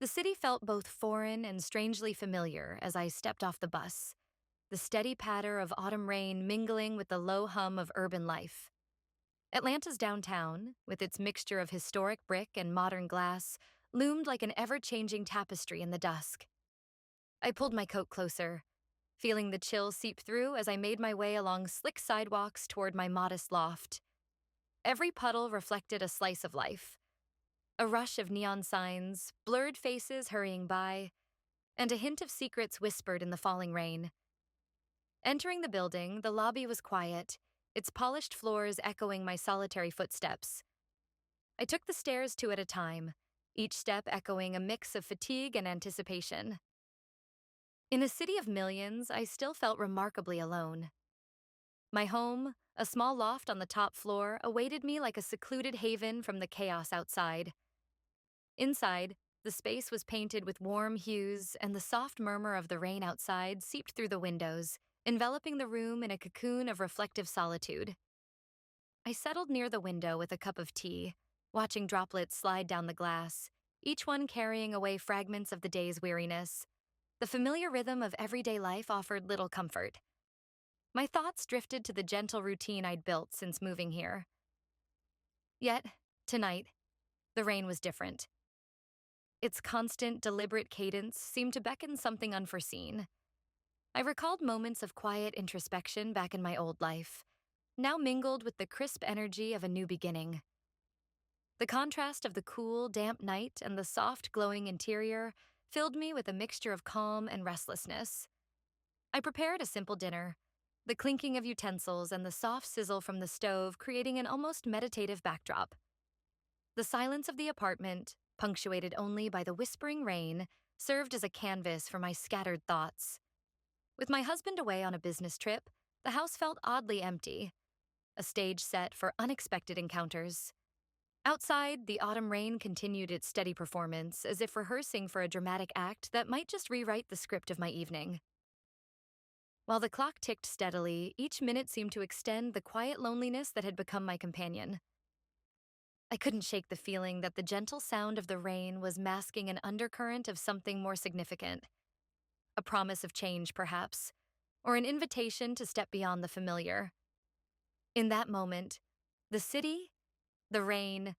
The city felt both foreign and strangely familiar as I stepped off the bus, the steady patter of autumn rain mingling with the low hum of urban life. Atlanta's downtown, with its mixture of historic brick and modern glass, loomed like an ever-changing tapestry in the dusk. I pulled my coat closer, feeling the chill seep through as I made my way along slick sidewalks toward my modest loft. Every puddle reflected a slice of life, a rush of neon signs, blurred faces hurrying by, and a hint of secrets whispered in the falling rain. Entering the building, the lobby was quiet, its polished floors echoing my solitary footsteps. I took the stairs two at a time, each step echoing a mix of fatigue and anticipation. In a city of millions, I still felt remarkably alone. My home, a small loft on the top floor, awaited me like a secluded haven from the chaos outside. Inside, the space was painted with warm hues, and the soft murmur of the rain outside seeped through the windows, enveloping the room in a cocoon of reflective solitude. I settled near the window with a cup of tea, watching droplets slide down the glass, each one carrying away fragments of the day's weariness. The familiar rhythm of everyday life offered little comfort. My thoughts drifted to the gentle routine I'd built since moving here. Yet, tonight, the rain was different. Its constant, deliberate cadence seemed to beckon something unforeseen. I recalled moments of quiet introspection back in my old life, now mingled with the crisp energy of a new beginning. The contrast of the cool, damp night and the soft, glowing interior filled me with a mixture of calm and restlessness. I prepared a simple dinner, the clinking of utensils and the soft sizzle from the stove creating an almost meditative backdrop. The silence of the apartment, punctuated only by the whispering rain, served as a canvas for my scattered thoughts. With my husband away on a business trip, the house felt oddly empty, a stage set for unexpected encounters. Outside, the autumn rain continued its steady performance, as if rehearsing for a dramatic act that might just rewrite the script of my evening. While the clock ticked steadily, each minute seemed to extend the quiet loneliness that had become my companion. I couldn't shake the feeling that the gentle sound of the rain was masking an undercurrent of something more significant. A promise of change, perhaps, or an invitation to step beyond the familiar. In that moment, the city, the rain,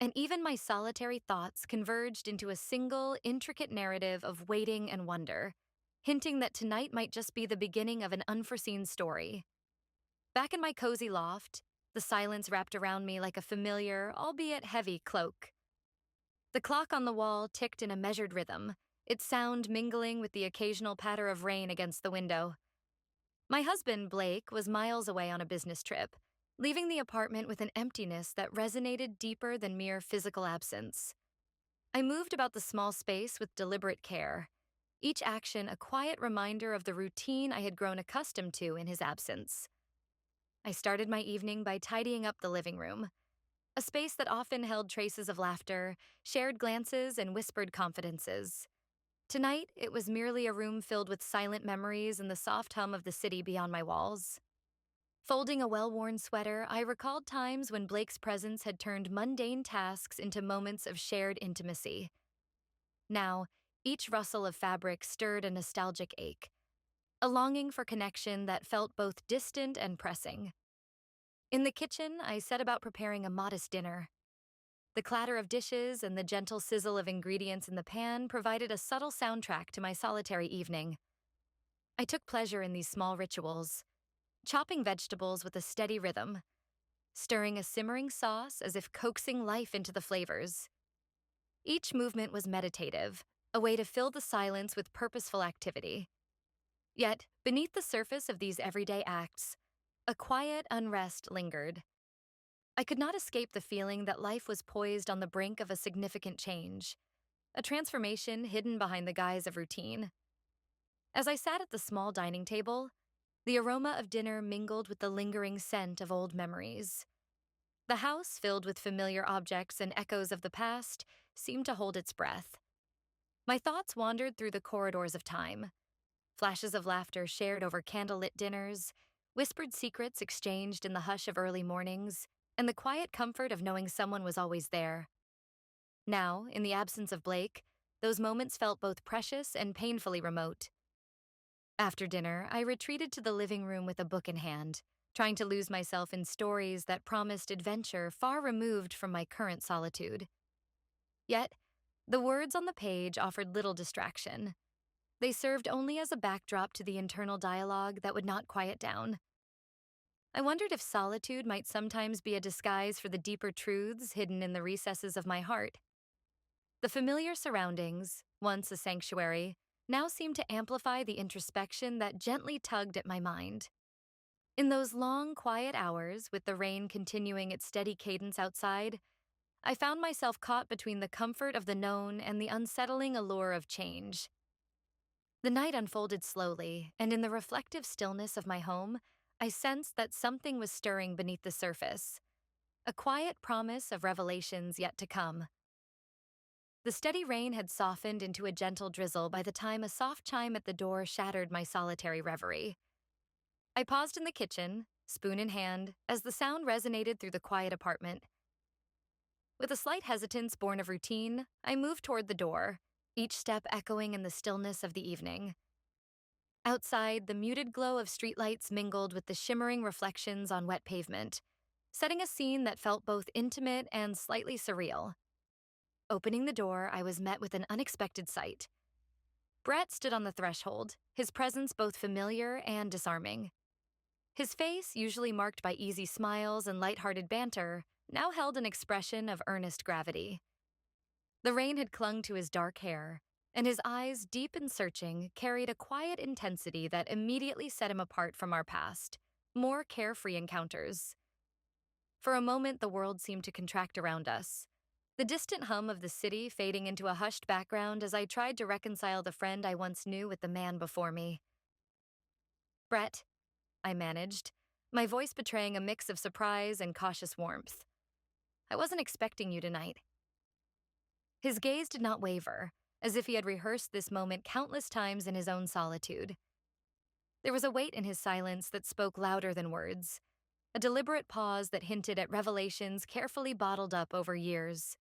and even my solitary thoughts converged into a single, intricate narrative of waiting and wonder, hinting that tonight might just be the beginning of an unforeseen story. Back in my cozy loft, the silence wrapped around me like a familiar, albeit heavy, cloak. The clock on the wall ticked in a measured rhythm, its sound mingling with the occasional patter of rain against the window. My husband, Blake, was miles away on a business trip, leaving the apartment with an emptiness that resonated deeper than mere physical absence. I moved about the small space with deliberate care, each action a quiet reminder of the routine I had grown accustomed to in his absence. I started my evening by tidying up the living room, a space that often held traces of laughter, shared glances, and whispered confidences. Tonight, it was merely a room filled with silent memories and the soft hum of the city beyond my walls. Folding a well-worn sweater, I recalled times when Blake's presence had turned mundane tasks into moments of shared intimacy. Now, each rustle of fabric stirred a nostalgic ache, a longing for connection that felt both distant and pressing. In the kitchen, I set about preparing a modest dinner. The clatter of dishes and the gentle sizzle of ingredients in the pan provided a subtle soundtrack to my solitary evening. I took pleasure in these small rituals, chopping vegetables with a steady rhythm, stirring a simmering sauce as if coaxing life into the flavors. Each movement was meditative, a way to fill the silence with purposeful activity. Yet, beneath the surface of these everyday acts, a quiet unrest lingered. I could not escape the feeling that life was poised on the brink of a significant change, a transformation hidden behind the guise of routine. As I sat at the small dining table, the aroma of dinner mingled with the lingering scent of old memories. The house, filled with familiar objects and echoes of the past, seemed to hold its breath. My thoughts wandered through the corridors of time, flashes of laughter shared over candlelit dinners, whispered secrets exchanged in the hush of early mornings, and the quiet comfort of knowing someone was always there. Now, in the absence of Blake, those moments felt both precious and painfully remote. After dinner, I retreated to the living room with a book in hand, trying to lose myself in stories that promised adventure far removed from my current solitude. Yet, the words on the page offered little distraction. They served only as a backdrop to the internal dialogue that would not quiet down. I wondered if solitude might sometimes be a disguise for the deeper truths hidden in the recesses of my heart. The familiar surroundings, once a sanctuary, now seemed to amplify the introspection that gently tugged at my mind. In those long, quiet hours, with the rain continuing its steady cadence outside, I found myself caught between the comfort of the known and the unsettling allure of change. The night unfolded slowly, and in the reflective stillness of my home, I sensed that something was stirring beneath the surface, a quiet promise of revelations yet to come. The steady rain had softened into a gentle drizzle by the time a soft chime at the door shattered my solitary reverie. I paused in the kitchen, spoon in hand, as the sound resonated through the quiet apartment. With a slight hesitance born of routine, I moved toward the door, each step echoing in the stillness of the evening. Outside, the muted glow of streetlights mingled with the shimmering reflections on wet pavement, setting a scene that felt both intimate and slightly surreal. Opening the door, I was met with an unexpected sight. Brett stood on the threshold, his presence both familiar and disarming. His face, usually marked by easy smiles and lighthearted banter, now held an expression of earnest gravity. The rain had clung to his dark hair, and his eyes, deep and searching, carried a quiet intensity that immediately set him apart from our past, more carefree encounters. For a moment, the world seemed to contract around us, the distant hum of the city fading into a hushed background as I tried to reconcile the friend I once knew with the man before me. "Brett," I managed, my voice betraying a mix of surprise and cautious warmth. "I wasn't expecting you tonight." His gaze did not waver, as if he had rehearsed this moment countless times in his own solitude. There was a weight in his silence that spoke louder than words, a deliberate pause that hinted at revelations carefully bottled up over years.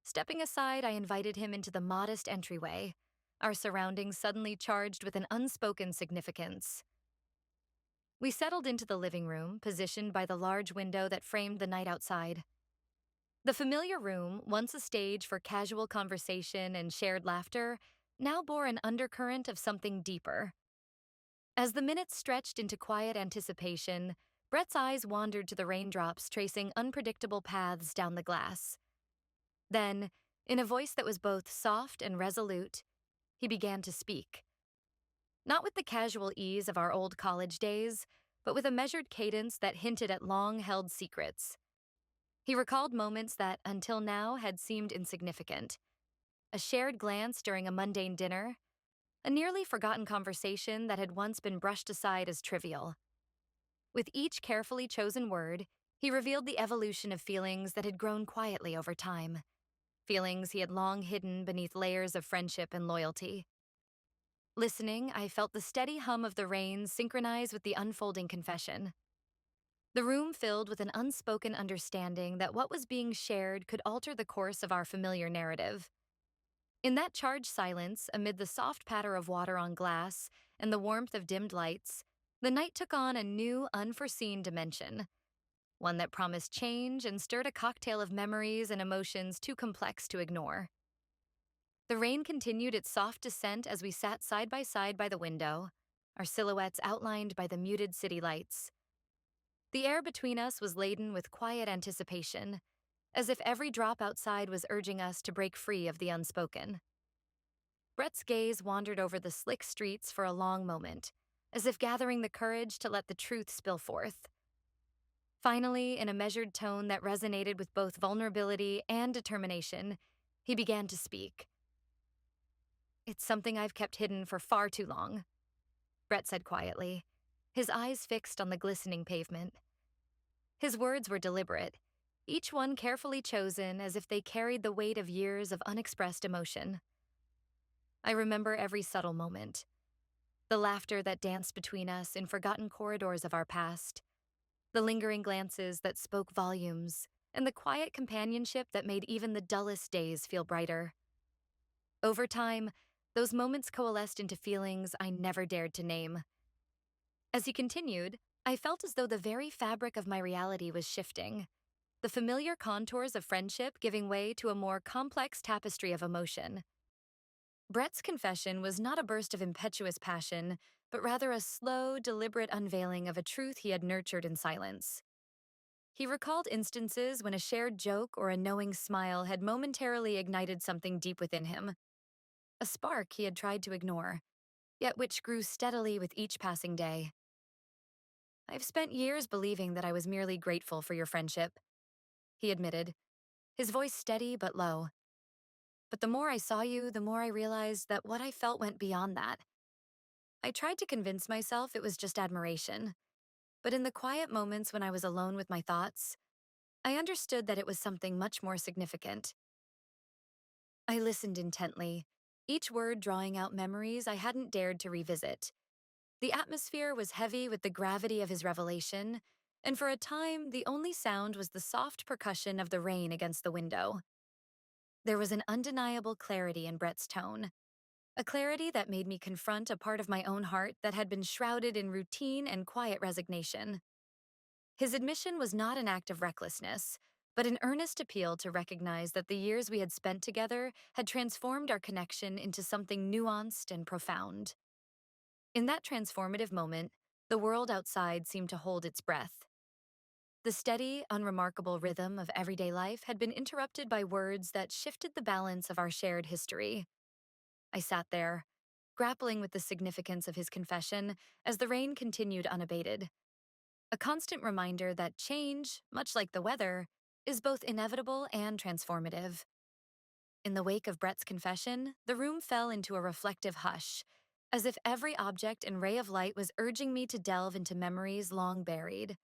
Stepping aside, I invited him into the modest entryway, our surroundings suddenly charged with an unspoken significance. We settled into the living room, positioned by the large window that framed the night outside. The familiar room, once a stage for casual conversation and shared laughter, now bore an undercurrent of something deeper. As the minutes stretched into quiet anticipation, Brett's eyes wandered to the raindrops tracing unpredictable paths down the glass. Then, in a voice that was both soft and resolute, he began to speak. Not with the casual ease of our old college days, but with a measured cadence that hinted at long-held secrets. He recalled moments that, until now, had seemed insignificant. A shared glance during a mundane dinner, a nearly forgotten conversation that had once been brushed aside as trivial. With each carefully chosen word, he revealed the evolution of feelings that had grown quietly over time, feelings he had long hidden beneath layers of friendship and loyalty. Listening, I felt the steady hum of the rain synchronize with the unfolding confession. The room filled with an unspoken understanding that what was being shared could alter the course of our familiar narrative. In that charged silence, amid the soft patter of water on glass and the warmth of dimmed lights, the night took on a new, unforeseen dimension, one that promised change and stirred a cocktail of memories and emotions too complex to ignore. The rain continued its soft descent as we sat side by the window, our silhouettes outlined by the muted city lights. The air between us was laden with quiet anticipation, as if every drop outside was urging us to break free of the unspoken. Brett's gaze wandered over the slick streets for a long moment, as if gathering the courage to let the truth spill forth. Finally, in a measured tone that resonated with both vulnerability and determination, he began to speak. "It's something I've kept hidden for far too long," Brett said quietly, his eyes fixed on the glistening pavement. His words were deliberate, each one carefully chosen as if they carried the weight of years of unexpressed emotion. I remember every subtle moment, the laughter that danced between us in forgotten corridors of our past, the lingering glances that spoke volumes, and the quiet companionship that made even the dullest days feel brighter. Over time, those moments coalesced into feelings I never dared to name. As he continued, I felt as though the very fabric of my reality was shifting, the familiar contours of friendship giving way to a more complex tapestry of emotion. Brett's confession was not a burst of impetuous passion, but rather a slow, deliberate unveiling of a truth he had nurtured in silence. He recalled instances when a shared joke or a knowing smile had momentarily ignited something deep within him, a spark he had tried to ignore, yet which grew steadily with each passing day. "I've spent years believing that I was merely grateful for your friendship," he admitted, his voice steady but low. "But the more I saw you, the more I realized that what I felt went beyond that. I tried to convince myself it was just admiration, but in the quiet moments when I was alone with my thoughts, I understood that it was something much more significant." I listened intently, each word drawing out memories I hadn't dared to revisit. The atmosphere was heavy with the gravity of his revelation, and for a time, the only sound was the soft percussion of the rain against the window. There was an undeniable clarity in Brett's tone, a clarity that made me confront a part of my own heart that had been shrouded in routine and quiet resignation. His admission was not an act of recklessness, but an earnest appeal to recognize that the years we had spent together had transformed our connection into something nuanced and profound. In that transformative moment, the world outside seemed to hold its breath. The steady, unremarkable rhythm of everyday life had been interrupted by words that shifted the balance of our shared history. I sat there, grappling with the significance of his confession as the rain continued unabated. A constant reminder that change, much like the weather, is both inevitable and transformative. In the wake of Brett's confession, the room fell into a reflective hush, as if every object and ray of light was urging me to delve into memories long buried.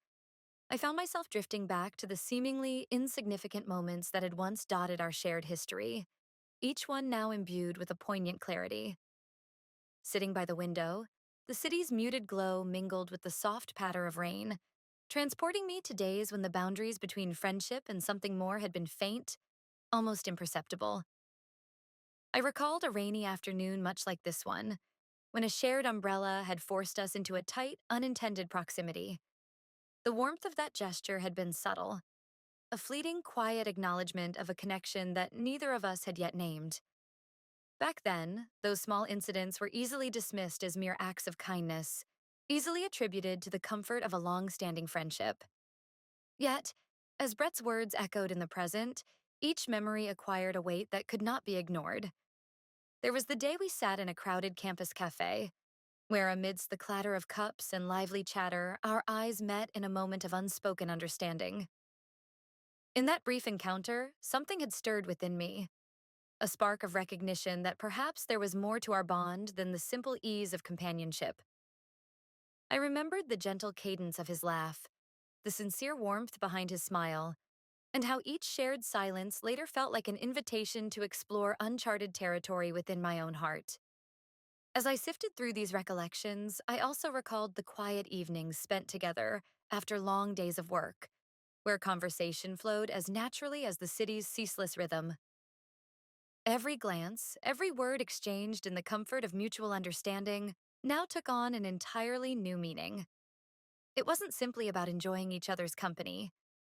I found myself drifting back to the seemingly insignificant moments that had once dotted our shared history, each one now imbued with a poignant clarity. Sitting by the window, the city's muted glow mingled with the soft patter of rain, transporting me to days when the boundaries between friendship and something more had been faint, almost imperceptible. I recalled a rainy afternoon much like this one, when a shared umbrella had forced us into a tight, unintended proximity. The warmth of that gesture had been subtle, a fleeting, quiet acknowledgement of a connection that neither of us had yet named. Back then, those small incidents were easily dismissed as mere acts of kindness, easily attributed to the comfort of a long-standing friendship. Yet, as Brett's words echoed in the present, each memory acquired a weight that could not be ignored. There was the day we sat in a crowded campus cafe, where amidst the clatter of cups and lively chatter, our eyes met in a moment of unspoken understanding. In that brief encounter, something had stirred within me, a spark of recognition that perhaps there was more to our bond than the simple ease of companionship. I remembered the gentle cadence of his laugh, the sincere warmth behind his smile, and how each shared silence later felt like an invitation to explore uncharted territory within my own heart. As I sifted through these recollections, I also recalled the quiet evenings spent together after long days of work, where conversation flowed as naturally as the city's ceaseless rhythm. Every glance, every word exchanged in the comfort of mutual understanding now took on an entirely new meaning. It wasn't simply about enjoying each other's company.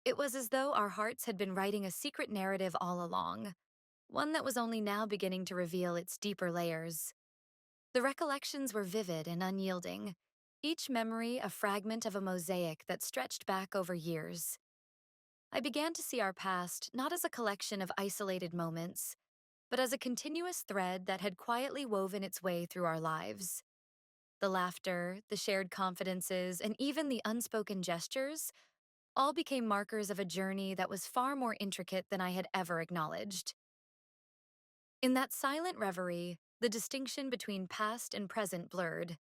It was as though our hearts had been writing a secret narrative all along, one that was only now beginning to reveal its deeper layers. The recollections were vivid and unyielding, each memory a fragment of a mosaic that stretched back over years. I began to see our past not as a collection of isolated moments, but as a continuous thread that had quietly woven its way through our lives. The laughter, the shared confidences, and even the unspoken gestures all became markers of a journey that was far more intricate than I had ever acknowledged. In that silent reverie, the distinction between past and present blurred.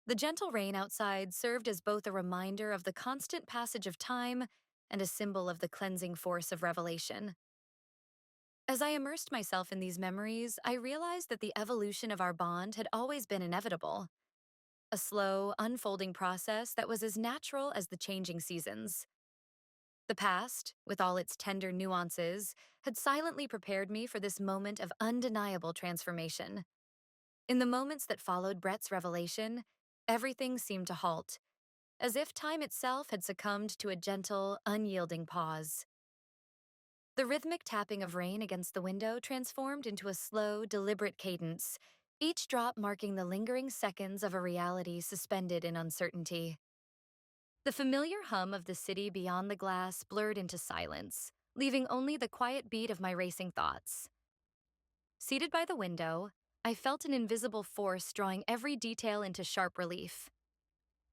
The gentle rain outside served as both a reminder of the constant passage of time and a symbol of the cleansing force of revelation. As I immersed myself in these memories, I realized that the evolution of our bond had always been inevitable, a slow, unfolding process that was as natural as the changing seasons. The past, with all its tender nuances, had silently prepared me for this moment of undeniable transformation. In the moments that followed Brett's revelation, everything seemed to halt, as if time itself had succumbed to a gentle, unyielding pause. The rhythmic tapping of rain against the window transformed into a slow, deliberate cadence, each drop marking the lingering seconds of a reality suspended in uncertainty. The familiar hum of the city beyond the glass blurred into silence, leaving only the quiet beat of my racing thoughts. Seated by the window, I felt an invisible force drawing every detail into sharp relief.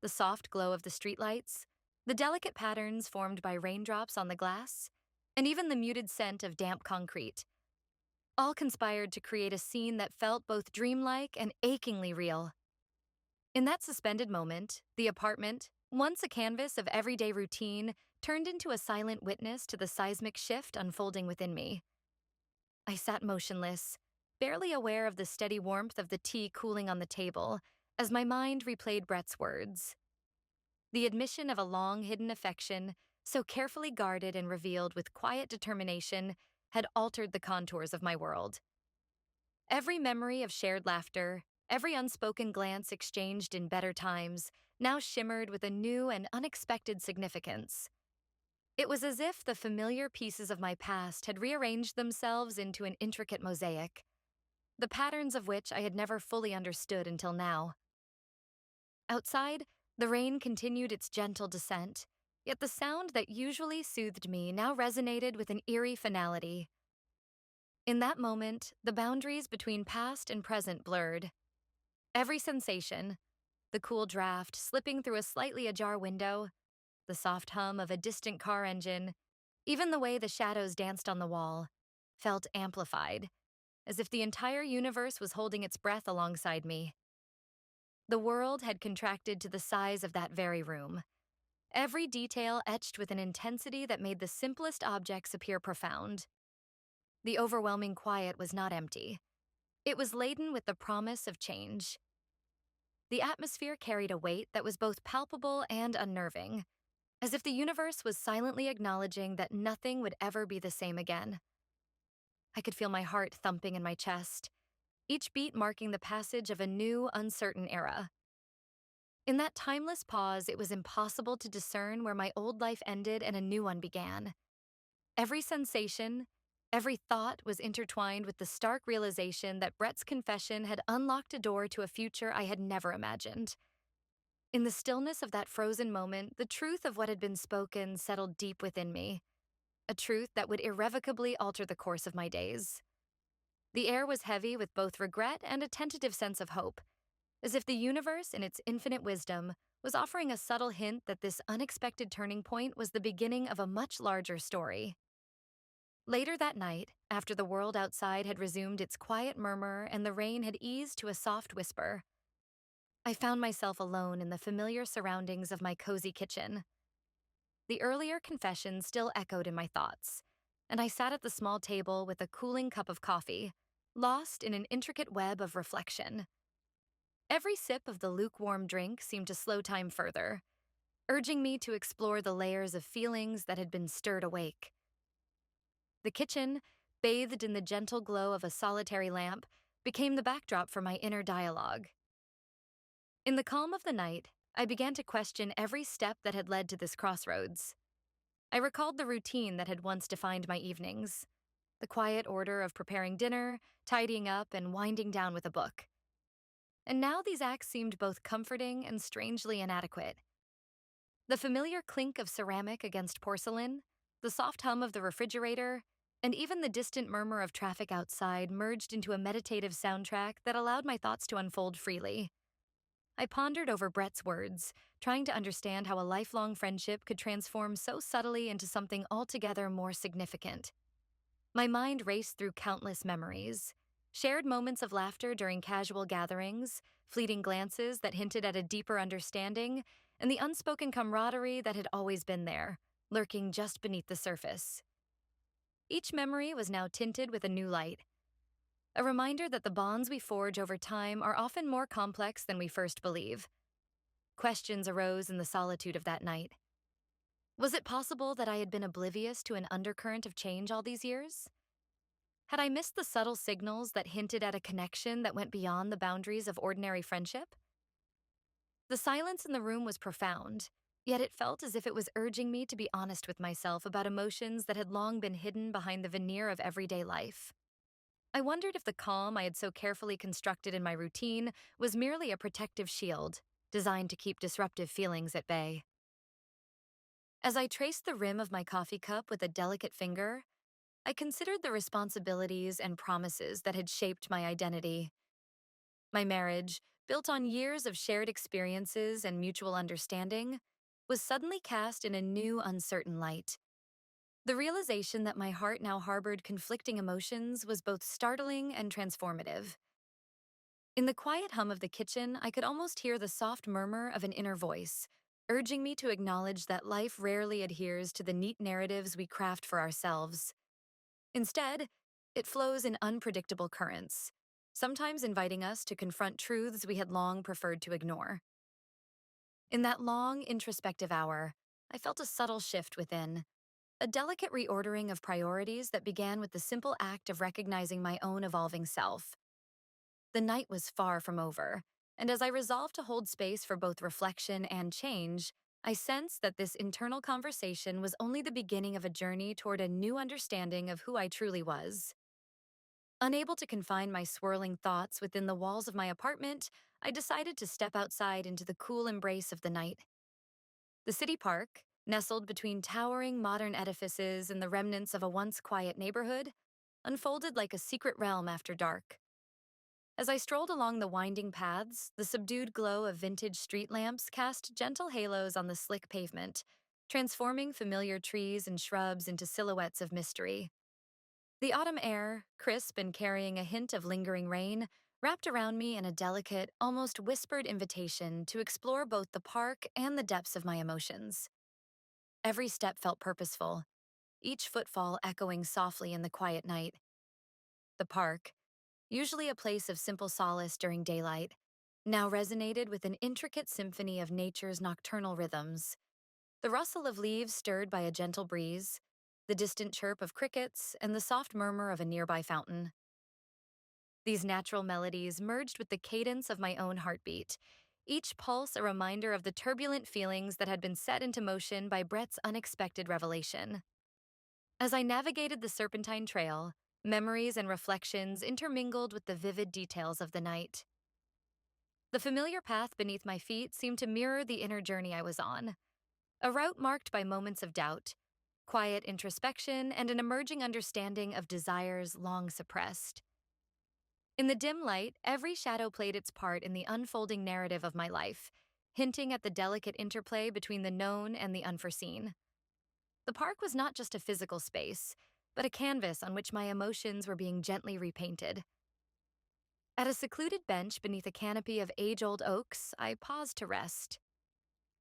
The soft glow of the streetlights, the delicate patterns formed by raindrops on the glass, and even the muted scent of damp concrete, all conspired to create a scene that felt both dreamlike and achingly real. In that suspended moment, the apartment, once a canvas of everyday routine, turned into a silent witness to the seismic shift unfolding within me. I sat motionless, barely aware of the steady warmth of the tea cooling on the table, as my mind replayed Brett's words. The admission of a long-hidden affection, so carefully guarded and revealed with quiet determination, had altered the contours of my world. Every memory of shared laughter, every unspoken glance exchanged in better times, now shimmered with a new and unexpected significance. It was as if the familiar pieces of my past had rearranged themselves into an intricate mosaic, the patterns of which I had never fully understood until now. Outside, the rain continued its gentle descent, yet the sound that usually soothed me now resonated with an eerie finality. In that moment, the boundaries between past and present blurred. Every sensation, the cool draft slipping through a slightly ajar window, the soft hum of a distant car engine, even the way the shadows danced on the wall, felt amplified, as if the entire universe was holding its breath alongside me. The world had contracted to the size of that very room, every detail etched with an intensity that made the simplest objects appear profound. The overwhelming quiet was not empty. It was laden with the promise of change. The atmosphere carried a weight that was both palpable and unnerving, as if the universe was silently acknowledging that nothing would ever be the same again. I could feel my heart thumping in my chest, each beat marking the passage of a new, uncertain era. In that timeless pause, it was impossible to discern where my old life ended and a new one began. Every sensation, every thought was intertwined with the stark realization that Brett's confession had unlocked a door to a future I had never imagined. In the stillness of that frozen moment, the truth of what had been spoken settled deep within me, a truth that would irrevocably alter the course of my days. The air was heavy with both regret and a tentative sense of hope, as if the universe, in its infinite wisdom, was offering a subtle hint that this unexpected turning point was the beginning of a much larger story. Later that night, after the world outside had resumed its quiet murmur and the rain had eased to a soft whisper, I found myself alone in the familiar surroundings of my cozy kitchen. The earlier confession still echoed in my thoughts, and I sat at the small table with a cooling cup of coffee, lost in an intricate web of reflection. Every sip of the lukewarm drink seemed to slow time further, urging me to explore the layers of feelings that had been stirred awake. The kitchen, bathed in the gentle glow of a solitary lamp, became the backdrop for my inner dialogue. In the calm of the night, I began to question every step that had led to this crossroads. I recalled the routine that had once defined my evenings, the quiet order of preparing dinner, tidying up, and winding down with a book. And now these acts seemed both comforting and strangely inadequate. The familiar clink of ceramic against porcelain, the soft hum of the refrigerator, and even the distant murmur of traffic outside merged into a meditative soundtrack that allowed my thoughts to unfold freely. I pondered over Brett's words, trying to understand how a lifelong friendship could transform so subtly into something altogether more significant. My mind raced through countless memories, shared moments of laughter during casual gatherings, fleeting glances that hinted at a deeper understanding, and the unspoken camaraderie that had always been there, lurking just beneath the surface. Each memory was now tinted with a new light, a reminder that the bonds we forge over time are often more complex than we first believe. Questions arose in the solitude of that night. Was it possible that I had been oblivious to an undercurrent of change all these years? Had I missed the subtle signals that hinted at a connection that went beyond the boundaries of ordinary friendship? The silence in the room was profound, yet it felt as if it was urging me to be honest with myself about emotions that had long been hidden behind the veneer of everyday life. I wondered if the calm I had so carefully constructed in my routine was merely a protective shield, designed to keep disruptive feelings at bay. As I traced the rim of my coffee cup with a delicate finger, I considered the responsibilities and promises that had shaped my identity. My marriage, built on years of shared experiences and mutual understanding, was suddenly cast in a new, uncertain light. The realization that my heart now harbored conflicting emotions was both startling and transformative. In the quiet hum of the kitchen, I could almost hear the soft murmur of an inner voice, urging me to acknowledge that life rarely adheres to the neat narratives we craft for ourselves. Instead, it flows in unpredictable currents, sometimes inviting us to confront truths we had long preferred to ignore. In that long, introspective hour, I felt a subtle shift within, a delicate reordering of priorities that began with the simple act of recognizing my own evolving self. The night was far from over, and as I resolved to hold space for both reflection and change, I sensed that this internal conversation was only the beginning of a journey toward a new understanding of who I truly was. Unable to confine my swirling thoughts within the walls of my apartment, I decided to step outside into the cool embrace of the night. The city park, nestled between towering modern edifices and the remnants of a once quiet neighborhood, unfolded like a secret realm after dark. As I strolled along the winding paths, the subdued glow of vintage street lamps cast gentle halos on the slick pavement, transforming familiar trees and shrubs into silhouettes of mystery. The autumn air, crisp and carrying a hint of lingering rain, wrapped around me in a delicate, almost whispered invitation to explore both the park and the depths of my emotions. Every step felt purposeful, each footfall echoing softly in the quiet night. The park, usually a place of simple solace during daylight, now resonated with an intricate symphony of nature's nocturnal rhythms. The rustle of leaves stirred by a gentle breeze, the distant chirp of crickets, and the soft murmur of a nearby fountain. These natural melodies merged with the cadence of my own heartbeat, each pulse a reminder of the turbulent feelings that had been set into motion by Brett's unexpected revelation. As I navigated the serpentine trail, memories and reflections intermingled with the vivid details of the night. The familiar path beneath my feet seemed to mirror the inner journey I was on, a route marked by moments of doubt, quiet introspection, and an emerging understanding of desires long suppressed. In the dim light, every shadow played its part in the unfolding narrative of my life, hinting at the delicate interplay between the known and the unforeseen. The park was not just a physical space, but a canvas on which my emotions were being gently repainted. At a secluded bench beneath a canopy of age-old oaks, I paused to rest.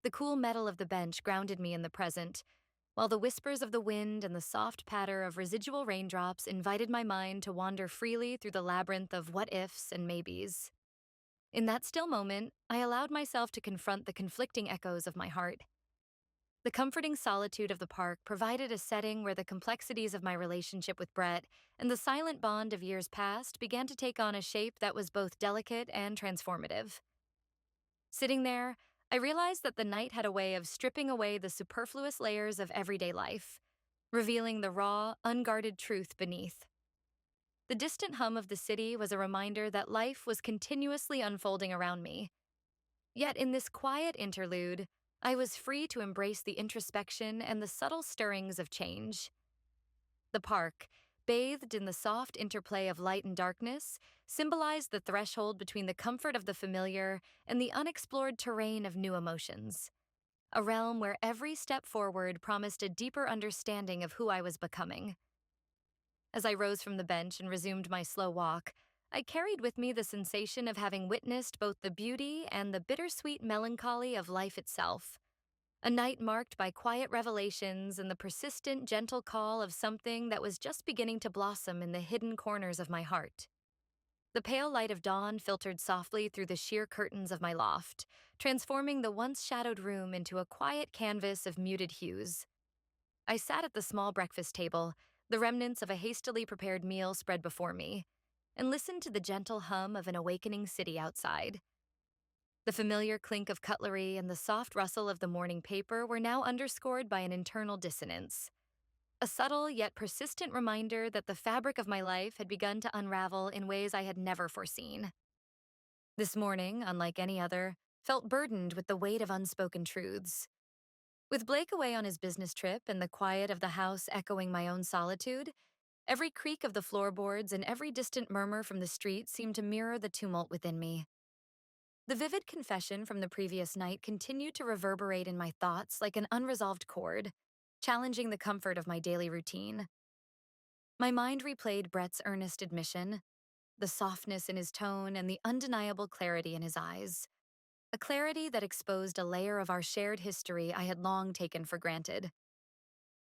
The cool metal of the bench grounded me in the present, while the whispers of the wind and the soft patter of residual raindrops invited my mind to wander freely through the labyrinth of what-ifs and maybes. In that still moment, I allowed myself to confront the conflicting echoes of my heart. The comforting solitude of the park provided a setting where the complexities of my relationship with Brett and the silent bond of years past began to take on a shape that was both delicate and transformative. Sitting there, I realized that the night had a way of stripping away the superfluous layers of everyday life, revealing the raw, unguarded truth beneath. The distant hum of the city was a reminder that life was continuously unfolding around me. Yet in this quiet interlude, I was free to embrace the introspection and the subtle stirrings of change. The park, bathed in the soft interplay of light and darkness, symbolized the threshold between the comfort of the familiar and the unexplored terrain of new emotions, a realm where every step forward promised a deeper understanding of who I was becoming. As I rose from the bench and resumed my slow walk, I carried with me the sensation of having witnessed both the beauty and the bittersweet melancholy of life itself. A night marked by quiet revelations and the persistent, gentle call of something that was just beginning to blossom in the hidden corners of my heart. The pale light of dawn filtered softly through the sheer curtains of my loft, transforming the once shadowed room into a quiet canvas of muted hues. I sat at the small breakfast table, the remnants of a hastily prepared meal spread before me, and listened to the gentle hum of an awakening city outside. The familiar clink of cutlery and the soft rustle of the morning paper were now underscored by an internal dissonance, a subtle yet persistent reminder that the fabric of my life had begun to unravel in ways I had never foreseen. This morning, unlike any other, felt burdened with the weight of unspoken truths. With Blake away on his business trip and the quiet of the house echoing my own solitude, every creak of the floorboards and every distant murmur from the street seemed to mirror the tumult within me. The vivid confession from the previous night continued to reverberate in my thoughts like an unresolved chord, challenging the comfort of my daily routine. My mind replayed Brett's earnest admission, the softness in his tone and the undeniable clarity in his eyes, a clarity that exposed a layer of our shared history I had long taken for granted.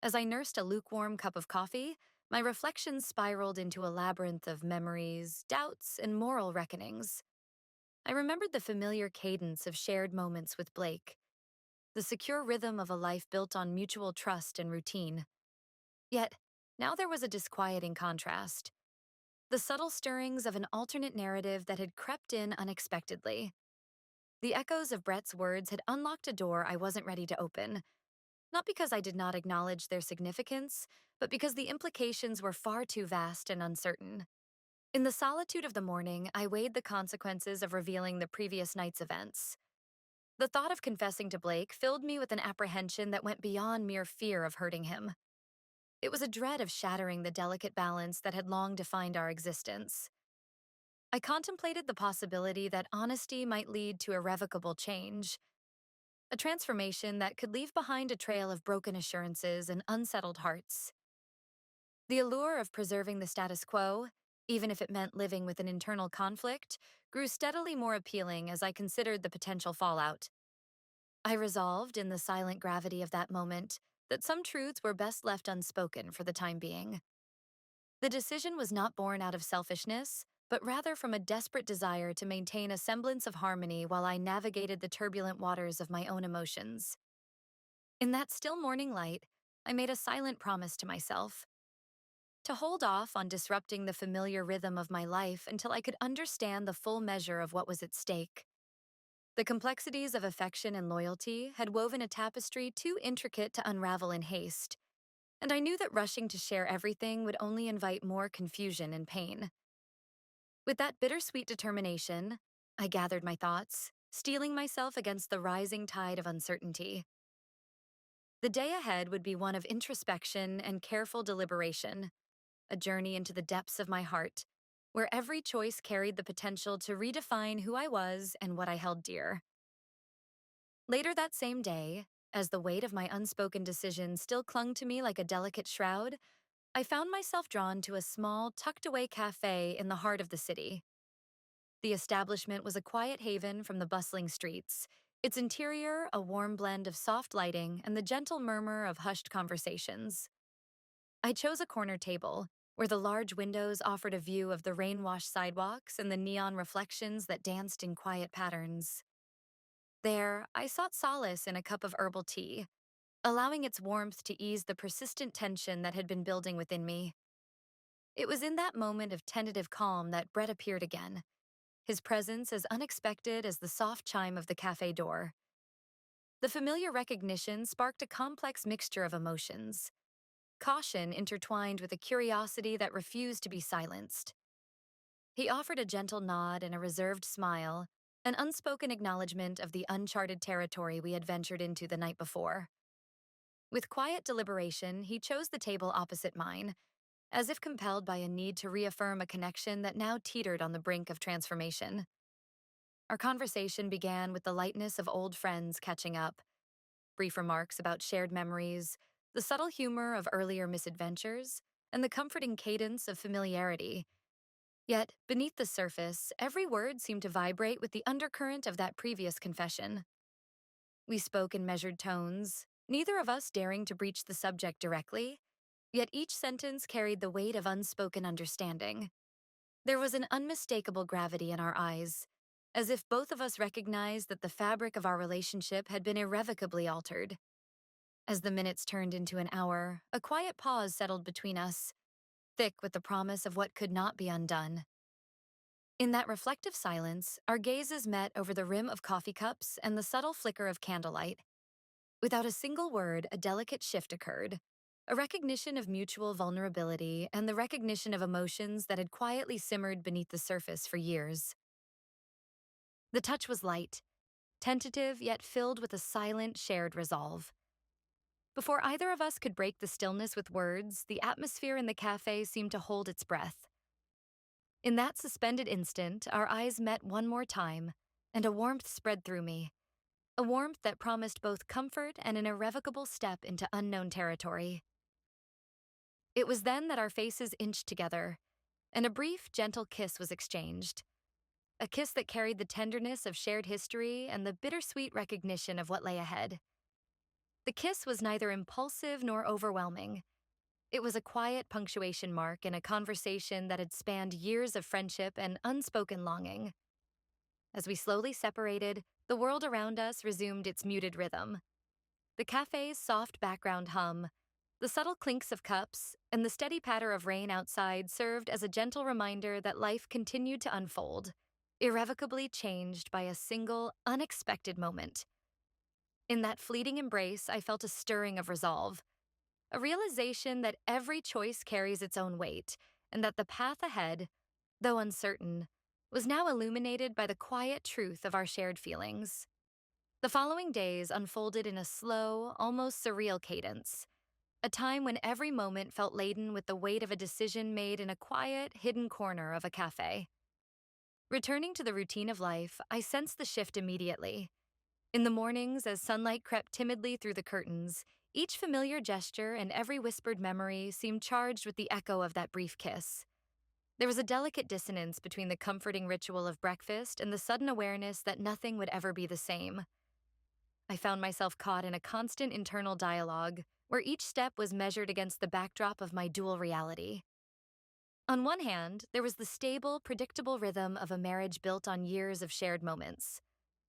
As I nursed a lukewarm cup of coffee, my reflections spiraled into a labyrinth of memories, doubts, and moral reckonings. I remembered the familiar cadence of shared moments with Blake, the secure rhythm of a life built on mutual trust and routine. Yet, now there was a disquieting contrast, the subtle stirrings of an alternate narrative that had crept in unexpectedly. The echoes of Brett's words had unlocked a door I wasn't ready to open, not because I did not acknowledge their significance, but because the implications were far too vast and uncertain. In the solitude of the morning, I weighed the consequences of revealing the previous night's events. The thought of confessing to Blake filled me with an apprehension that went beyond mere fear of hurting him. It was a dread of shattering the delicate balance that had long defined our existence. I contemplated the possibility that honesty might lead to irrevocable change, a transformation that could leave behind a trail of broken assurances and unsettled hearts. The allure of preserving the status quo, even if it meant living with an internal conflict, grew steadily more appealing as I considered the potential fallout. I resolved, in the silent gravity of that moment, that some truths were best left unspoken for the time being. The decision was not born out of selfishness, but rather from a desperate desire to maintain a semblance of harmony while I navigated the turbulent waters of my own emotions. In that still morning light, I made a silent promise to myself to hold off on disrupting the familiar rhythm of my life until I could understand the full measure of what was at stake. The complexities of affection and loyalty had woven a tapestry too intricate to unravel in haste, and I knew that rushing to share everything would only invite more confusion and pain. With that bittersweet determination, I gathered my thoughts, steeling myself against the rising tide of uncertainty. The day ahead would be one of introspection and careful deliberation, a journey into the depths of my heart, where every choice carried the potential to redefine who I was and what I held dear. Later that same day, as the weight of my unspoken decision still clung to me like a delicate shroud, I found myself drawn to a small, tucked-away cafe in the heart of the city. The establishment was a quiet haven from the bustling streets, its interior a warm blend of soft lighting and the gentle murmur of hushed conversations. I chose a corner table, where the large windows offered a view of the rain-washed sidewalks and the neon reflections that danced in quiet patterns. There, I sought solace in a cup of herbal tea, allowing its warmth to ease the persistent tension that had been building within me. It was in that moment of tentative calm that Brett appeared again, his presence as unexpected as the soft chime of the cafe door. The familiar recognition sparked a complex mixture of emotions, caution intertwined with a curiosity that refused to be silenced. He offered a gentle nod and a reserved smile, an unspoken acknowledgement of the uncharted territory we had ventured into the night before. With quiet deliberation, he chose the table opposite mine, as if compelled by a need to reaffirm a connection that now teetered on the brink of transformation. Our conversation began with the lightness of old friends catching up, brief remarks about shared memories, the subtle humor of earlier misadventures, and the comforting cadence of familiarity. Yet, beneath the surface, every word seemed to vibrate with the undercurrent of that previous confession. We spoke in measured tones, neither of us daring to breach the subject directly, yet each sentence carried the weight of unspoken understanding. There was an unmistakable gravity in our eyes, as if both of us recognized that the fabric of our relationship had been irrevocably altered. As the minutes turned into an hour, a quiet pause settled between us, thick with the promise of what could not be undone. In that reflective silence, our gazes met over the rim of coffee cups and the subtle flicker of candlelight. Without a single word, a delicate shift occurred, a recognition of mutual vulnerability and the recognition of emotions that had quietly simmered beneath the surface for years. The touch was light, tentative yet filled with a silent, shared resolve. Before either of us could break the stillness with words, the atmosphere in the cafe seemed to hold its breath. In that suspended instant, our eyes met one more time, and a warmth spread through me, a warmth that promised both comfort and an irrevocable step into unknown territory. It was then that our faces inched together, and a brief, gentle kiss was exchanged, a kiss that carried the tenderness of shared history and the bittersweet recognition of what lay ahead. The kiss was neither impulsive nor overwhelming. It was a quiet punctuation mark in a conversation that had spanned years of friendship and unspoken longing. As we slowly separated, the world around us resumed its muted rhythm. The cafe's soft background hum, the subtle clinks of cups, and the steady patter of rain outside served as a gentle reminder that life continued to unfold, irrevocably changed by a single, unexpected moment. In that fleeting embrace, I felt a stirring of resolve, a realization that every choice carries its own weight, and that the path ahead, though uncertain, was now illuminated by the quiet truth of our shared feelings. The following days unfolded in a slow, almost surreal cadence, a time when every moment felt laden with the weight of a decision made in a quiet, hidden corner of a cafe. Returning to the routine of life, I sensed the shift immediately. In the mornings, as sunlight crept timidly through the curtains, each familiar gesture and every whispered memory seemed charged with the echo of that brief kiss. There was a delicate dissonance between the comforting ritual of breakfast and the sudden awareness that nothing would ever be the same. I found myself caught in a constant internal dialogue, where each step was measured against the backdrop of my dual reality. On one hand, there was the stable, predictable rhythm of a marriage built on years of shared moments,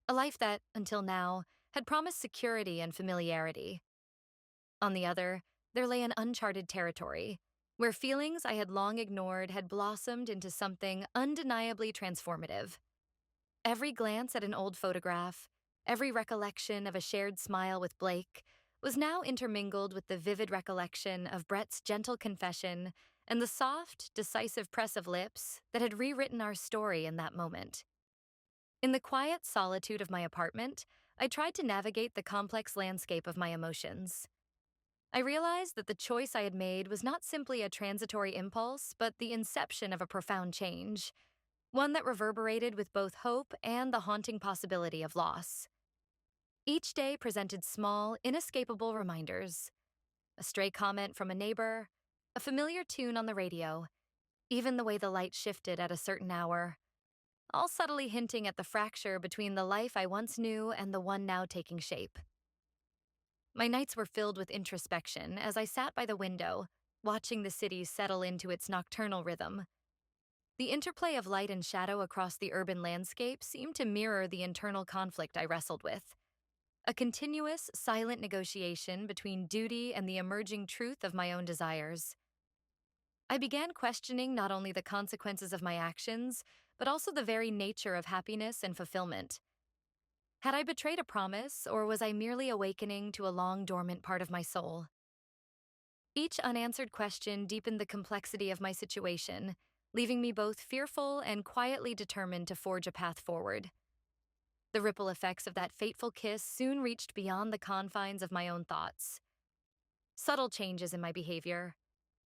a life that, until now, had promised security and familiarity. On the other, there lay an uncharted territory, where feelings I had long ignored had blossomed into something undeniably transformative. Every glance at an old photograph, every recollection of a shared smile with Blake, was now intermingled with the vivid recollection of Brett's gentle confession and the soft, decisive press of lips that had rewritten our story in that moment. In the quiet solitude of my apartment, I tried to navigate the complex landscape of my emotions. I realized that the choice I had made was not simply a transitory impulse, but the inception of a profound change, one that reverberated with both hope and the haunting possibility of loss. Each day presented small, inescapable reminders: a stray comment from a neighbor, a familiar tune on the radio, even the way the light shifted at a certain hour, all subtly hinting at the fracture between the life I once knew and the one now taking shape. My nights were filled with introspection as I sat by the window, watching the city settle into its nocturnal rhythm. The interplay of light and shadow across the urban landscape seemed to mirror the internal conflict I wrestled with, a continuous, silent negotiation between duty and the emerging truth of my own desires. I began questioning not only the consequences of my actions, but also the very nature of happiness and fulfillment. Had I betrayed a promise, or was I merely awakening to a long-dormant part of my soul? Each unanswered question deepened the complexity of my situation, leaving me both fearful and quietly determined to forge a path forward. The ripple effects of that fateful kiss soon reached beyond the confines of my own thoughts. Subtle changes in my behavior,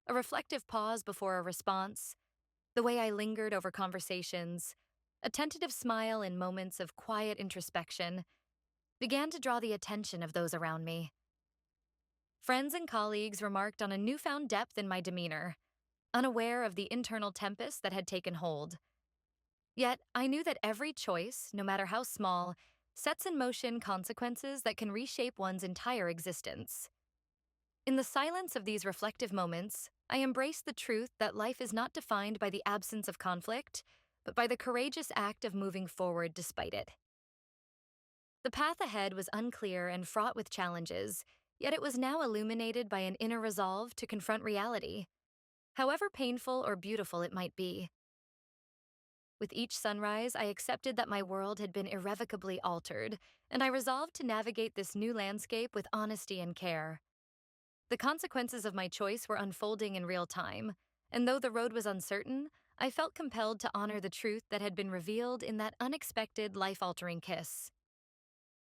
a reflective pause before a response, the way I lingered over conversations, a tentative smile in moments of quiet introspection, began to draw the attention of those around me. Friends and colleagues remarked on a newfound depth in my demeanor, unaware of the internal tempest that had taken hold. Yet, I knew that every choice, no matter how small, sets in motion consequences that can reshape one's entire existence. In the silence of these reflective moments, I embraced the truth that life is not defined by the absence of conflict, but by the courageous act of moving forward despite it. The path ahead was unclear and fraught with challenges, yet it was now illuminated by an inner resolve to confront reality, however painful or beautiful it might be. With each sunrise, I accepted that my world had been irrevocably altered, and I resolved to navigate this new landscape with honesty and care. The consequences of my choice were unfolding in real time, and though the road was uncertain, I felt compelled to honor the truth that had been revealed in that unexpected, life-altering kiss.